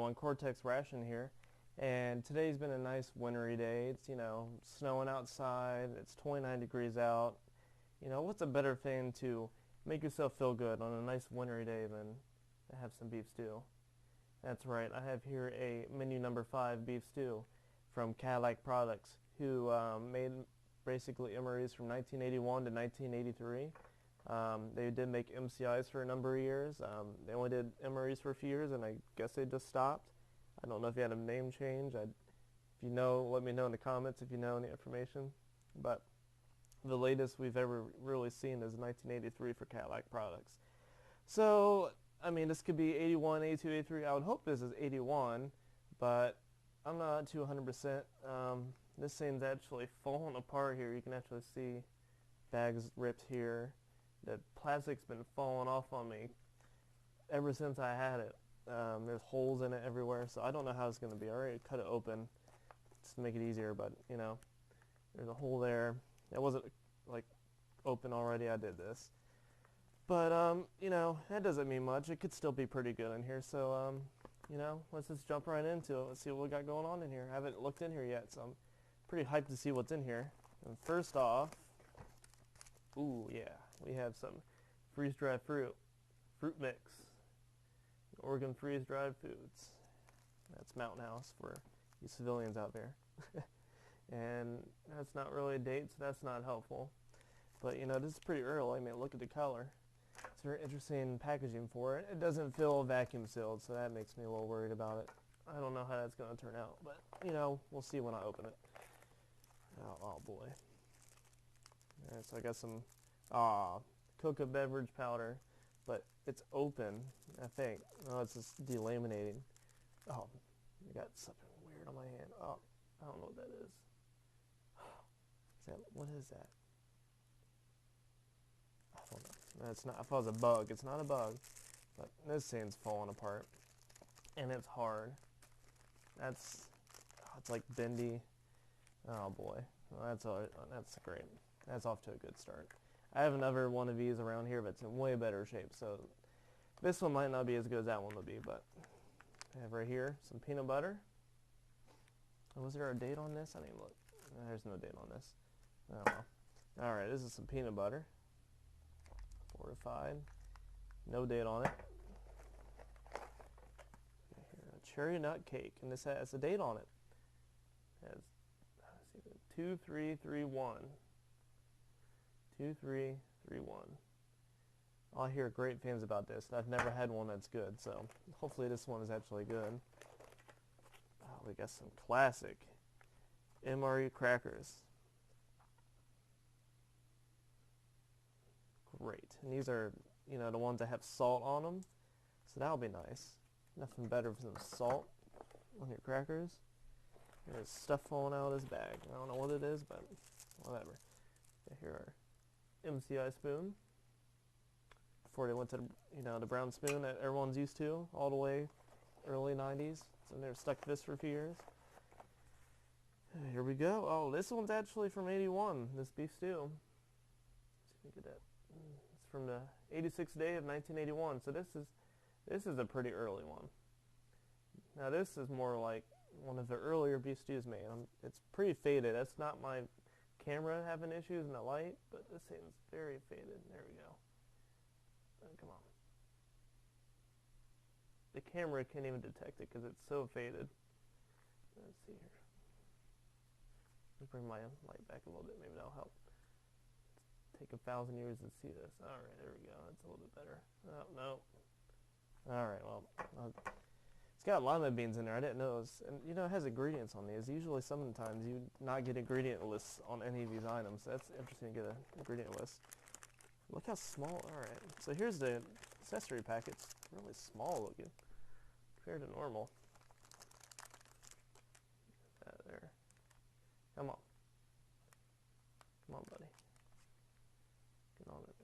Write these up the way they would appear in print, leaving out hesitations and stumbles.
everyone, CortexRation here, and today's been a nice wintry day. It's, snowing outside, it's 29 degrees out. What's a better thing to make yourself feel good on a nice wintry day than to have some beef stew? That's right, I have here a menu number 5 beef stew from Cadillac Products, who made basically MREs from 1981 to 1983. They did make MCIs for a number of years. They only did MREs for a few years, and I guess they just stopped. I don't know if you had a name change. If you know, let me know in the comments if you know any information. But the latest we've ever really seen is 1983 for Cadillac Products. So, this could be 81, 82, 83. I would hope this is 81, but I'm not too 100%. This thing's actually falling apart here. You can actually see bags ripped here. The plastic's been falling off on me ever since I had it. There's holes in it everywhere, so I don't know how it's going to be. I already cut it open just to make it easier, but there's a hole there. It wasn't open already. I did this, but that doesn't mean much. It could still be pretty good in here. So let's just jump right into it. Let's see what we got going on in here. I haven't looked in here yet, so I'm pretty hyped to see what's in here. And first off, ooh yeah, we have some freeze-dried fruit mix. Oregon freeze-dried foods. That's Mountain House for you civilians out there. And that's not really a date, so that's not helpful. But this is pretty early. Look at the color. It's very interesting packaging for it. It doesn't feel vacuum sealed, so that makes me a little worried about it. I don't know how that's going to turn out, but we'll see when I open it. Oh boy. Alright, so I got some cocoa beverage powder, but it's open, I think. Oh, it's just delaminating. Oh, I got something weird on my hand. Oh, I don't know what that is. What is that? I don't know. That's not, I thought it was a bug. It's not a bug, but this thing's falling apart, and it's hard. It's like bendy. Oh boy, well, that's great. That's off to a good start. I have another one of these around here, but it's in way better shape, so this one might not be as good as that one will be. But I have right here some peanut butter. Oh, was there a date on this? I didn't look. There's no date on this. Oh well. Alright, this is some peanut butter. Fortified. No date on it. Here, a cherry nut cake, and this has a date on it. It has 2331. 2331. I hear great things about this. I've never had one that's good, so hopefully this one is actually good. Oh, we got some classic MRE crackers. Great. And these are, the ones that have salt on them, so that'll be nice. Nothing better than salt on your crackers. There's stuff falling out of this bag. I don't know what it is, but whatever. Here are MCI spoon. Before they went to the brown spoon that everyone's used to all the way early 90s. So they're stuck to this for a few years. Here we go. Oh, this one's actually from 81, this beef stew. Let's see if we get that. It's from the 86th day of 1981. So this is a pretty early one. Now this is more like one of the earlier beef stews made. It's pretty faded. That's not my camera having issues in the light, but this thing's very faded. There we go. Oh, come on. The camera can't even detect it because it's so faded. Let's see here. Let me bring my light back a little bit. Maybe that'll help. Take 1,000 years to see this. All right, there we go. That's a little bit better. Oh, no. All right, well, it's got lima beans in there. I didn't know it was, and it has ingredients on these. Usually sometimes you not get ingredient lists on any of these items. So that's interesting to get an ingredient list. Look how small. Alright, so here's the accessory pack. It's really small looking compared to normal. That there. Come on. Come on, buddy. Get on it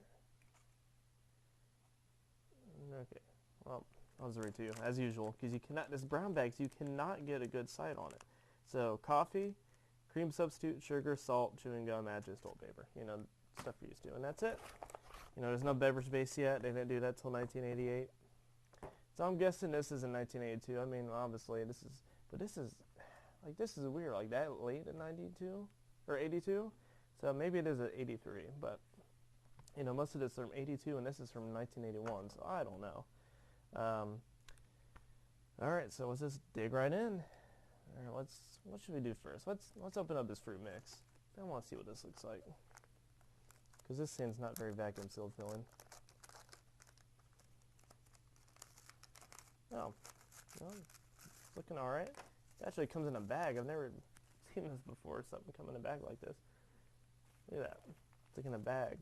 there. Okay, well, I'll just read to you, as usual, because you cannot, this brown bags, you cannot get a good sight on it. So, coffee, cream substitute, sugar, salt, chewing gum, matches, toilet paper. Stuff you're used to, and that's it. There's no beverage base yet. They didn't do that till 1988. So I'm guessing this is in 1982. I mean, obviously this is, but this is weird. Like that late in 92 or 82. So maybe it is at 83, but you know, most of this is from 82 and this is from 1981. So I don't know. All right, so let's just dig right in. All right, what should we do first? Let's open up this fruit mix. I want to see what this looks like, because this thing's not very vacuum sealed feeling. Oh, well, it's looking all right. It actually comes in a bag. I've never seen this before. Something come in a bag like this. Look at that. It's like in a bag.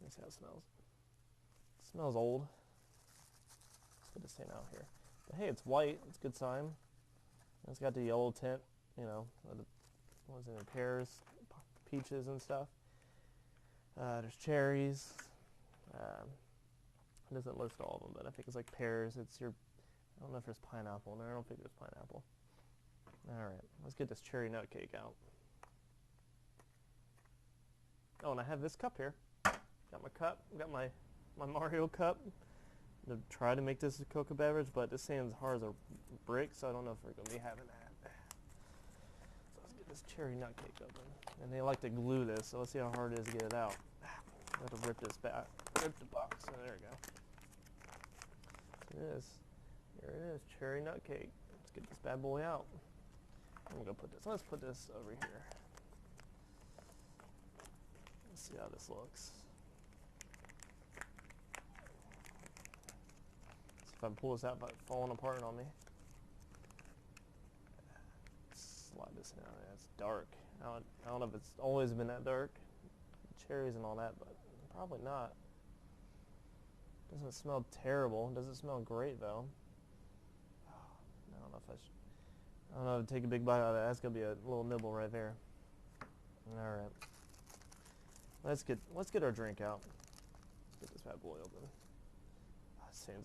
Let me see how it smells. It smells old. Let's get this thing out here. But hey, it's white. It's a good sign. It's got the yellow tint, you know, what was it, in pears, peaches and stuff. There's cherries. It doesn't list all of them, but I think it's like pears. I don't know if there's pineapple in there. I don't think there's pineapple. All right, let's get this cherry nut cake out. Oh, and I have this cup here. Got my cup. Got my Mario cup. To try to make this a cocoa beverage, but this thing's hard as a brick, so I don't know if we're going to be having that. So let's get this cherry nut cake open. And they like to glue this, so let's see how hard it is to get it out. I have to rip this back. Rip the box. Oh, there we go. So it is. Here it is, cherry nut cake. Let's get this bad boy out. I'm going to put this. Let's put this over here. Let's see how this looks. If I pull this out, it's falling apart on me. Slide this down. Yeah, it's dark. I don't know if it's always been that dark. Cherries and all that, but probably not. Doesn't smell terrible. Doesn't smell great though. I don't know if I should. I don't know if to take a big bite out of that. That's gonna be a little nibble right there. All right. Let's get our drink out. Let's get this bad boy open.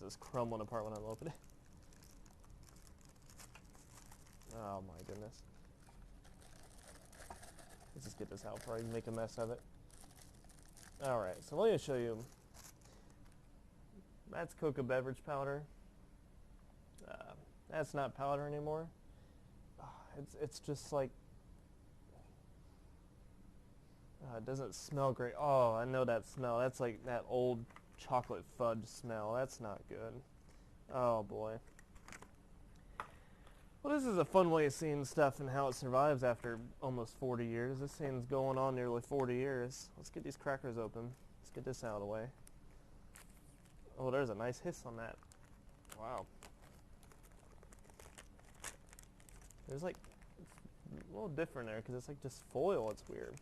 This is crumbling apart when I'm opening. Oh my goodness. Let's just get this out before I make a mess of it. Alright, so let me show you. That's cocoa beverage powder. That's not powder anymore. It's just like, it doesn't smell great. Oh, I know that smell. That's like that old chocolate fudge smell. That's not good. Oh boy. Well, this is a fun way of seeing stuff and how it survives after almost 40 years. This thing's going on nearly 40 years. Let's get these crackers open. Let's get this out of the way. Oh, there's a nice hiss on that. Wow. There's like, it's a little different there because it's like just foil. It's weird.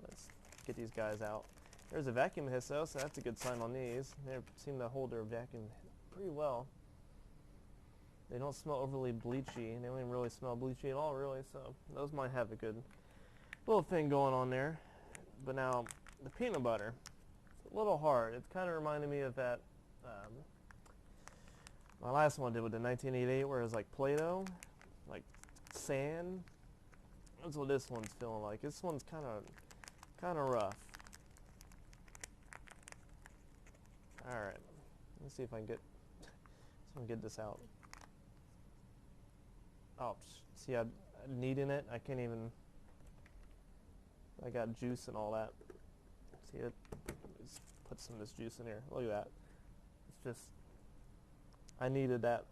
Let's get these guys out. There's a vacuum hiss though, so that's a good sign on these. They seem to hold their vacuum pretty well. They don't smell overly bleachy. They don't even really smell bleachy at all, really, so those might have a good little thing going on there. But now, the peanut butter, it's a little hard. It's kind of reminded me of that, my last one I did with the 1988, where it was like Play-Doh, like sand. That's what this one's feeling like. This one's kind of rough. Alright, let's see if I can get this out. Oh, see, I'm kneading it. I can't even, I got juice and all that. See it? Let's put some of this juice in here. Look at that. It's just, I needed that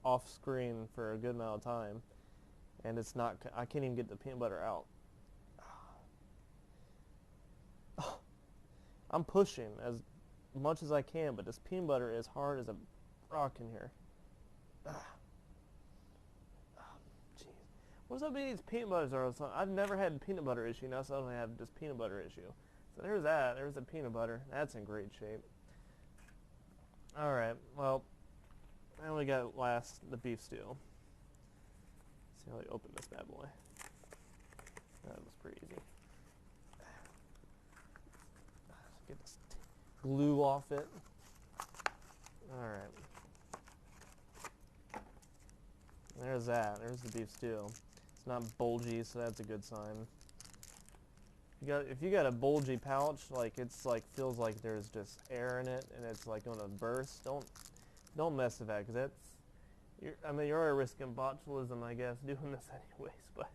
off screen for a good amount of time. And it's not, I can't even get the peanut butter out. I'm pushing as much as I can, but this peanut butter is hard as a rock in here. Jeez. What's up with these peanut butters? I've never had a peanut butter issue, now suddenly I have this peanut butter issue. So there's that. There's the peanut butter. That's in great shape. Alright, well, I only got last the beef stew. Let's see how I open this bad boy. That was pretty easy. Get this glue off it. Alright. There's that. There's the beef stew. It's not bulgy, so that's a good sign. If you got a bulgy pouch, like it's like feels like there's just air in it and it's like gonna burst, don't don't mess with that, because I mean, you're already risking botulism, I guess, doing this anyways. But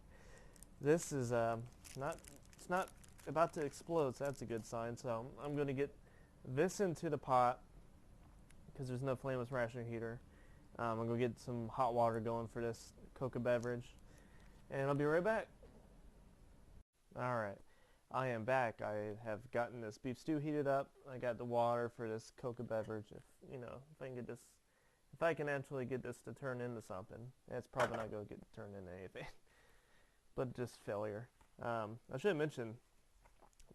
this is it's not about to explode, so that's a good sign. So I'm going to get this into the pot, because there's no flameless ration heater. I'm going to go get some hot water going for this coca beverage, and I'll be right back. Alright, I am back. I have gotten this beef stew heated up. I got the water for this coca beverage. If I can get this, if I can actually get this to turn into something. It's probably not going to get turned into anything, but just failure. I should have mentioned,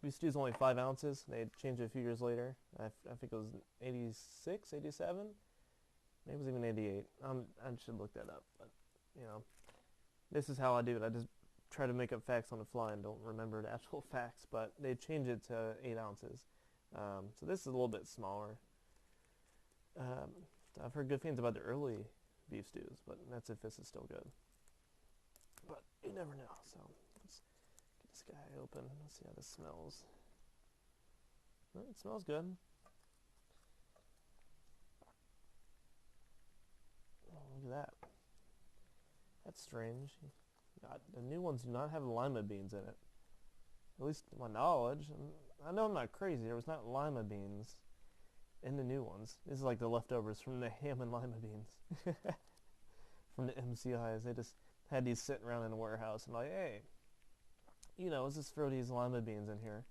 beef stew is only 5 ounces. They changed it a few years later. I think it was 86, 87? Maybe it was even 88. I should look that up, but this is how I do it. I just try to make up facts on the fly and don't remember the actual facts, but they changed it to 8 ounces. So this is a little bit smaller. I've heard good things about the early beef stews, but that's if this is still good. But you never know, so let's get this guy open. Let's see how this smells. Oh, it smells good. Oh, look at that. That's strange. The new ones do not have lima beans in it. At least to my knowledge. I know I'm not crazy. There was not lima beans in the new ones. This is like the leftovers from the ham and lima beans. From the MCIs. They just had these sitting around in the warehouse and like, hey, let's just throw these lima beans in here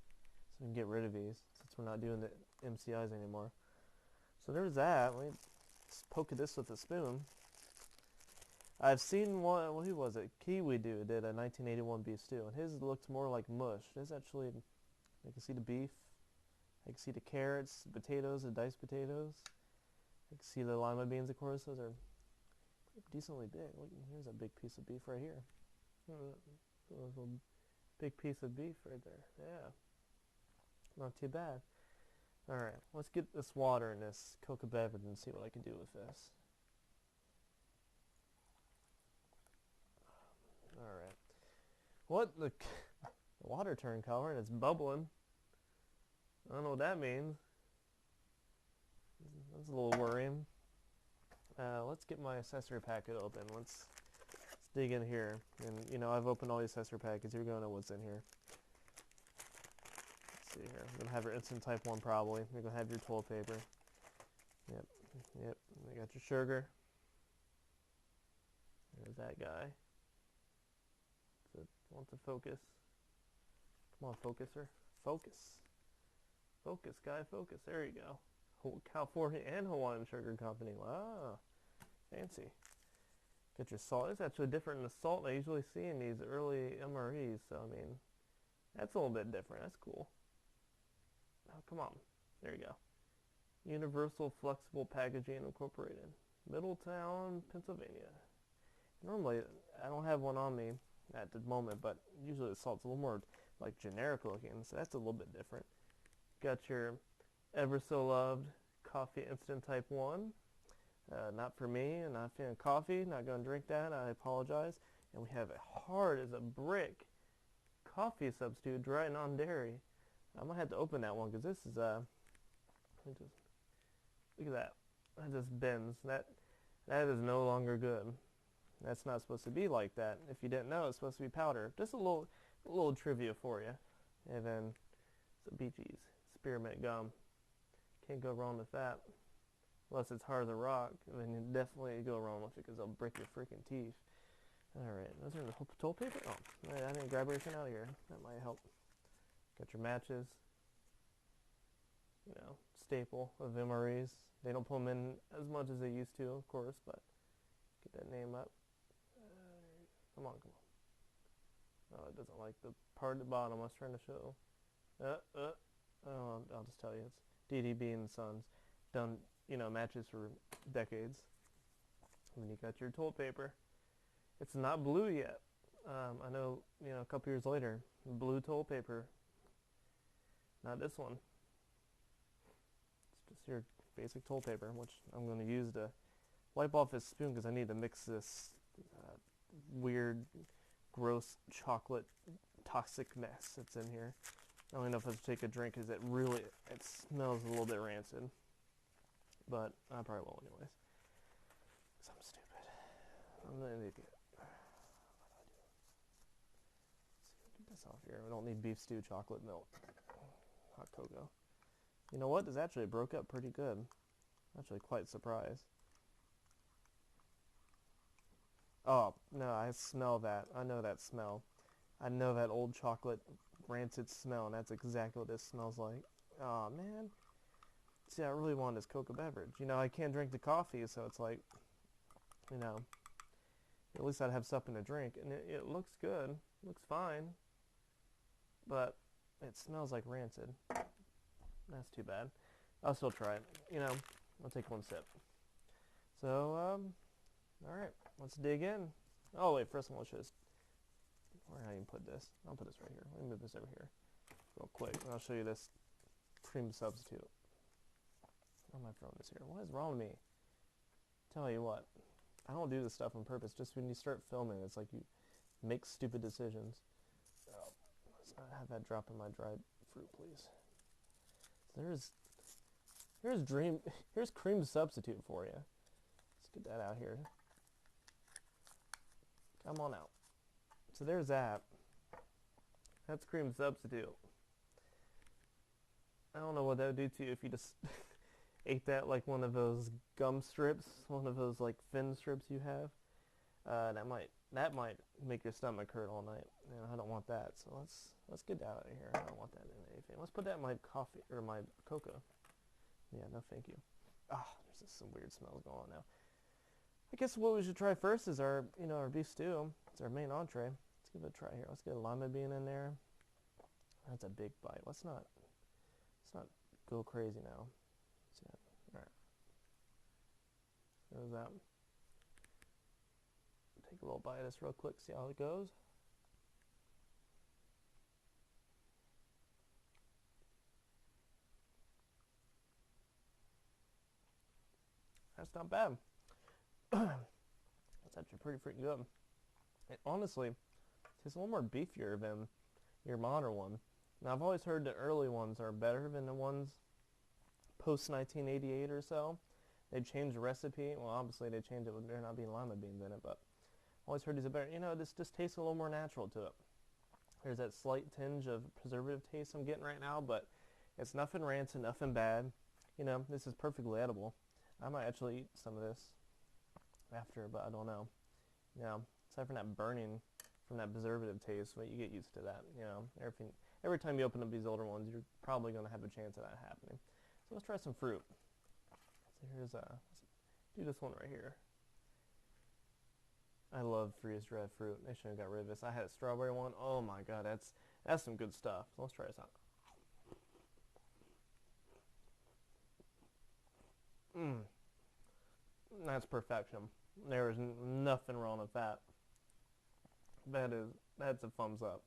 so we can get rid of these since we're not doing the MCIs anymore. So there's that. Let me just poke at this with a spoon. I've seen one, who was it? Kiwi Dude did a 1981 beef stew, and his looked more like mush. This actually, I can see the beef, I can see the carrots, the potatoes, the diced potatoes. I can see the lima beans, of course. Those are decently big. Look, here's a big piece of beef right here. A little big piece of beef right there. Yeah, not too bad. All right, let's get this water in this coca beverage and see what I can do with this. Alright. What? The water turned color and it's bubbling. I don't know what that means. That's a little worrying. Let's get my accessory packet open. Let's dig in here. And, I've opened all the accessory packets. You're going to know what's in here. Let's see here. I'm going to have your instant type 1 probably. You're going to have your toilet paper. Yep. You got your sugar. There's that guy. Want to focus. Come on, focuser. Focus. Focus, guy, focus. There you go. California and Hawaiian Sugar Company. Wow. Fancy. Get your salt. It's actually different than the salt I usually see in these early MREs. So, I mean, that's a little bit different. That's cool. Oh, come on. There you go. Universal Flexible Packaging Incorporated. Middletown, Pennsylvania. Normally, I don't have one on me at the moment, but usually the salt's a little more like generic looking, so that's a little bit different. Got your ever so loved coffee instant type 1. Not for me, I'm not a fan of coffee, not going to drink that, I apologize. And we have a hard as a brick coffee substitute, dry non-dairy. I might have to open that one because this is look at that. That just bends. That is no longer good. That's not supposed to be like that. If you didn't know, it's supposed to be powder. Just a little trivia for you. And then some BG's spearmint gum. Can't go wrong with that. Unless it's hard as a rock, then you definitely go wrong with it because they'll break your freaking teeth. Alright, those are the toilet paper? Oh, I didn't grab everything out of here. That might help. Got your matches. Staple of MREs. They don't put them in as much as they used to, of course, but get that name up. Come on. Oh, it doesn't like the part at the bottom I was trying to show. Oh, I'll just tell you, it's DDB and Sons. Done, matches for decades. And then you got your toilet paper. It's not blue yet. I know, a couple years later, blue toilet paper. Not this one. It's just your basic toilet paper, which I'm going to use to wipe off this spoon because I need to mix this weird, gross chocolate toxic mess that's in here. I don't know if I should take a drink because it smells a little bit rancid. But I probably won't anyways. I'm stupid. I'm an idiot. Get this off here. We don't need beef stew, chocolate milk, hot cocoa. You know what? This actually broke up pretty good. Actually quite surprised. Oh, no, I smell that. I know that smell. I know that old chocolate rancid smell, and that's exactly what this smells like. Oh man. See, I really want this cocoa beverage. You know, I can't drink the coffee, so it's like, you know, at least I'd have something to drink. And it looks good. It looks fine. But it smells like rancid. That's too bad. I'll still try it. You know, I'll take one sip. So, alright, let's dig in. Oh wait, first one, let's just, where can I even put this? I'll put this right here. Let me move this over here real quick, and I'll show you this cream substitute. Why am I throwing this here? What is wrong with me? Tell you what, I don't do this stuff on purpose. Just when you start filming, it's like you make stupid decisions. Oh, let's not have that drop in my dried fruit, please. Here's cream substitute for you. Let's get that out here. Come on out. So there's that. That's cream substitute. I don't know what that would do to you if you just ate that like one of those gum strips, one of those like thin strips you have. That might make your stomach hurt all night. You know, I don't want that. So let's get that out of here. I don't want that in anything. Let's put that in my coffee or my cocoa. Yeah, no thank you. Ah, there's just some weird smells going on now. I guess what we should try first is our beef stew. It's our main entree. Let's give it a try here. Let's get a lima bean in there. That's a big bite. Let's not go crazy now. Let's see that. All right. There's that. Take a little bite of this real quick. See how it goes. That's not bad. That's actually pretty freaking good. It honestly tastes a little more beefier than your modern one. Now I've always heard the early ones are better than the ones post 1988 or so. They changed the recipe. Well, obviously they changed it with there not being lima beans in it, but I've always heard these are better. You know, this just tastes a little more natural to it. There's that slight tinge of preservative taste I'm getting right now, but it's nothing rancid, nothing bad. You know, this is perfectly edible. I might actually eat some of this after, but I don't know. You know, aside from that burning from that preservative taste, but you get used to that. You know, every time you open up these older ones, you're probably going to have a chance of that happening. So let's try some fruit. So let's do this one right here. I love freeze-dried fruit. They should have got rid of this. I had a strawberry one. Oh my god, that's some good stuff. So let's try this out. That's perfection. There is nothing wrong with that. That's a thumbs up.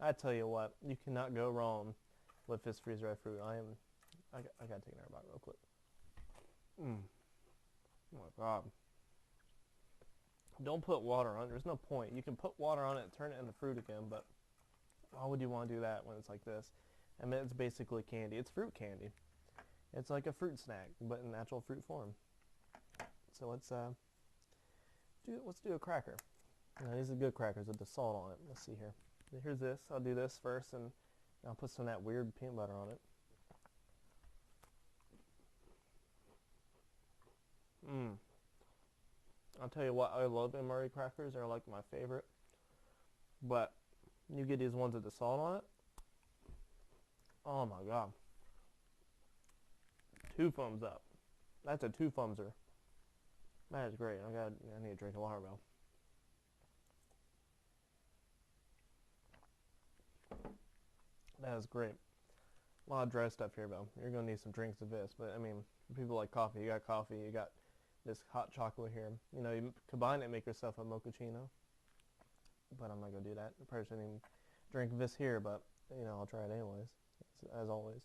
I tell you what, you cannot go wrong with this freeze-dried fruit. I gotta take another bite real quick. Oh my god. Don't put water on it. There's no point. You can put water on it and turn it into fruit again, but why would you want to do that when it's like this? I mean, it's basically candy. It's fruit candy. It's like a fruit snack, but in natural fruit form. So let's do a cracker. Now, these are good crackers with the salt on it. Let's see here. Here's this. I'll do this first, and I'll put some of that weird peanut butter on it. I'll tell you what, I love MRE crackers. They're like my favorite. But you get these ones with the salt on it. Oh my god. 2 thumbs up. That's a 2 thumbser. That is great. I need to drink a water though. That is great. A lot of dry stuff here though. You're gonna need some drinks of this, but I mean, for people like coffee, you got coffee, you got this hot chocolate here. You know, you combine it and make yourself a mochaccino. But I'm not gonna do that. I probably shouldn't even drink this here, but you know, I'll try it anyways, as always.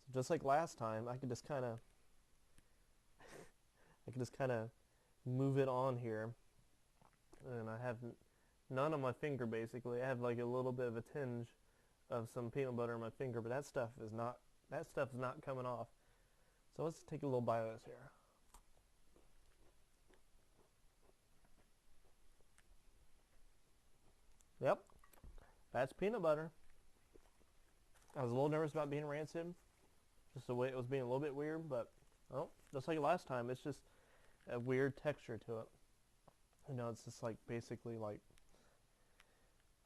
So just like last time, I could just kind of move it on here, and I have none on my finger basically. I have like a little bit of a tinge of some peanut butter on my finger, but that stuff is not coming off. So let's take a little bite of this here. Yep, that's peanut butter. I was a little nervous about being rancid, just the way it was being a little bit weird, but oh, just like last time, it's just a weird texture to it. You know, it's just like basically like,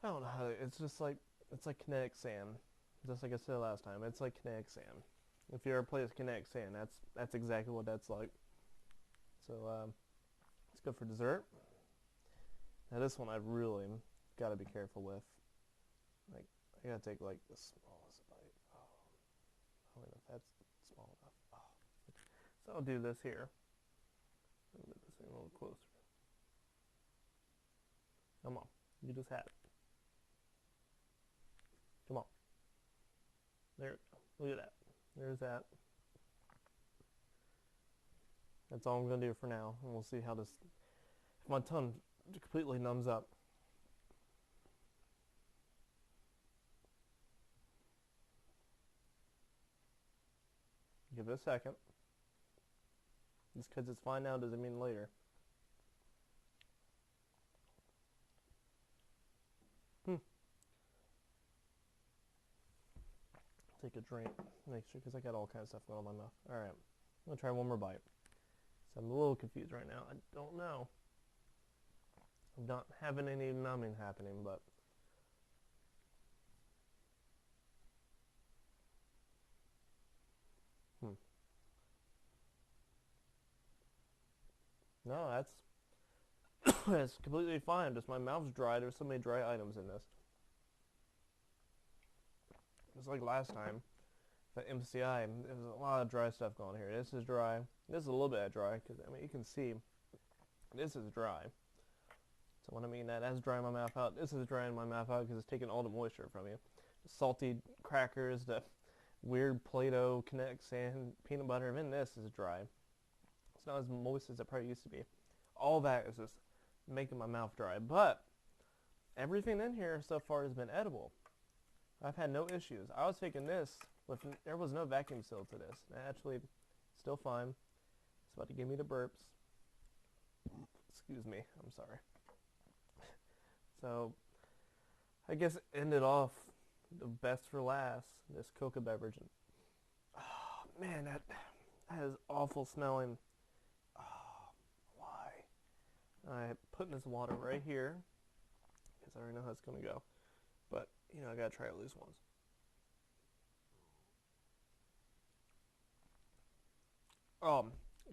I don't know how it's just like, it's like kinetic sand. Just like I said last time, it's like kinetic sand. If you ever play with kinetic sand, that's exactly what that's like. So let's go for dessert. Now this one I really got to be careful with. Like, I gotta take like the smallest bite. Oh, I don't know if that's small enough. Oh. So I'll do this here. I'll move this thing a little closer. Come on, you just had it. Come on. There we go. Look at that. There's that. That's all I'm gonna do for now, and we'll see how this. If my tongue completely numbs up. Give it a second. Just because it's fine now doesn't mean later. Take a drink, make sure, because I got all kinds of stuff going on in my mouth. Alright, I'm going to try one more bite. So I'm a little confused right now. I don't know. I'm not having any numbing happening, but... No, that's... that's completely fine. Just my mouth's dry. There's so many dry items in this. Just like last time, the MCI, there's a lot of dry stuff going here. This is dry. This is a little bit dry, because, I mean, you can see this is dry. So when I mean that's drying my mouth out, this is drying my mouth out because it's taking all the moisture from you. The salty crackers, the weird Play-Doh, kinetic sand, peanut butter, even this is dry. It's not as moist as it probably used to be. All that is just making my mouth dry. But everything in here so far has been edible. I've had no issues. I was taking this with, there was no vacuum seal to this. Actually, still fine. It's about to give me the burps. Excuse me, I'm sorry. So, I guess ended off the best for last, this coca beverage. Oh, man, that is awful smelling. Oh, why? I'm putting this water right here, because I already know how it's going to go. But, you know, I got to try at least once.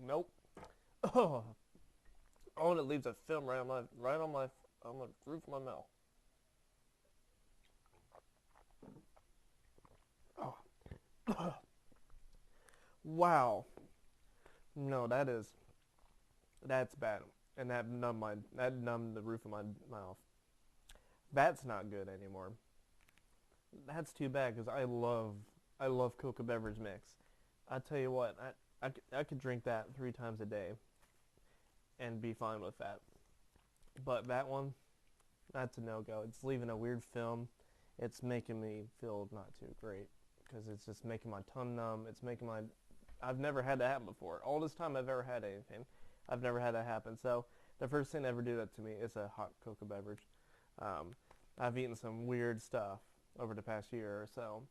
Nope. Oh, and it leaves a film right on the roof of my mouth. Oh. Wow. No, that's bad. And that numbed the roof of my mouth. That's not good anymore. That's too bad because I love Coca beverage mix. I tell you what, I could drink that 3 times a day and be fine with that. But that one, that's a no-go. It's leaving a weird film. It's making me feel not too great because it's just making my tongue numb. It's making my... I've never had that happen before. All this time I've ever had anything, I've never had that happen. So the first thing to ever do that to me is a hot coca beverage. I've eaten some weird stuff over the past year or so,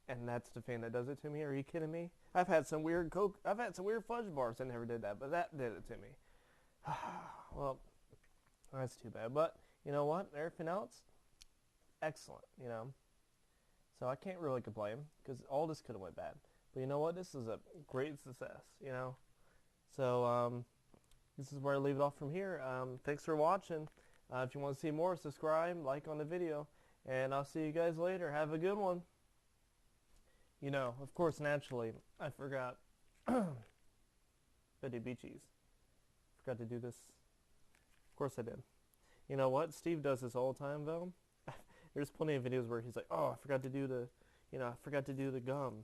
and that's the thing that does it to me. Are you kidding me? I've had some weird fudge bars that never did that, but that did it to me. Well, that's too bad. But you know what? Everything else, excellent. You know, so I can't really complain because all this could have went bad. But you know what? This is a great success. You know, so this is where I leave it off from here. Thanks for watching. If you want to see more, subscribe, like on the video, and I'll see you guys later. Have a good one. You know, of course, naturally, I forgot Betty Beaches. Forgot to do this. Of course I did. You know what? Steve does this all the time, though. There's plenty of videos where he's like, oh, I forgot to do the gum.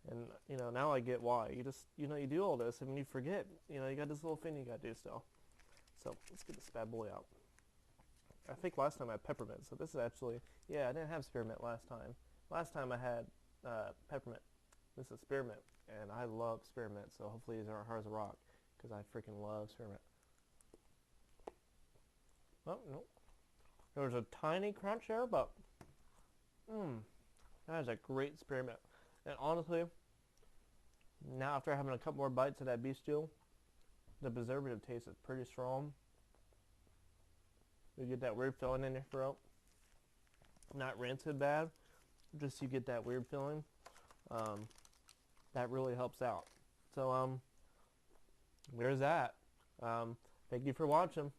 And, you know, now I get why. You just, you know, you do all this, and when you forget, you know, you got this little thing you got to do still. So, let's get this bad boy out. I think last time I had peppermint, so this is actually, yeah, I didn't have spearmint last time. Last time I had peppermint. This is spearmint, and I love spearmint, so hopefully these aren't hard as a rock, because I freaking love spearmint. Oh, no. There was a tiny crunch there, but that is a great spearmint. And honestly, now after having a couple more bites of that beef stew, the preservative taste is pretty strong. You get that weird feeling in your throat. Not rancid bad, just you get that weird feeling. That really helps out. So there's that. Thank you for watching.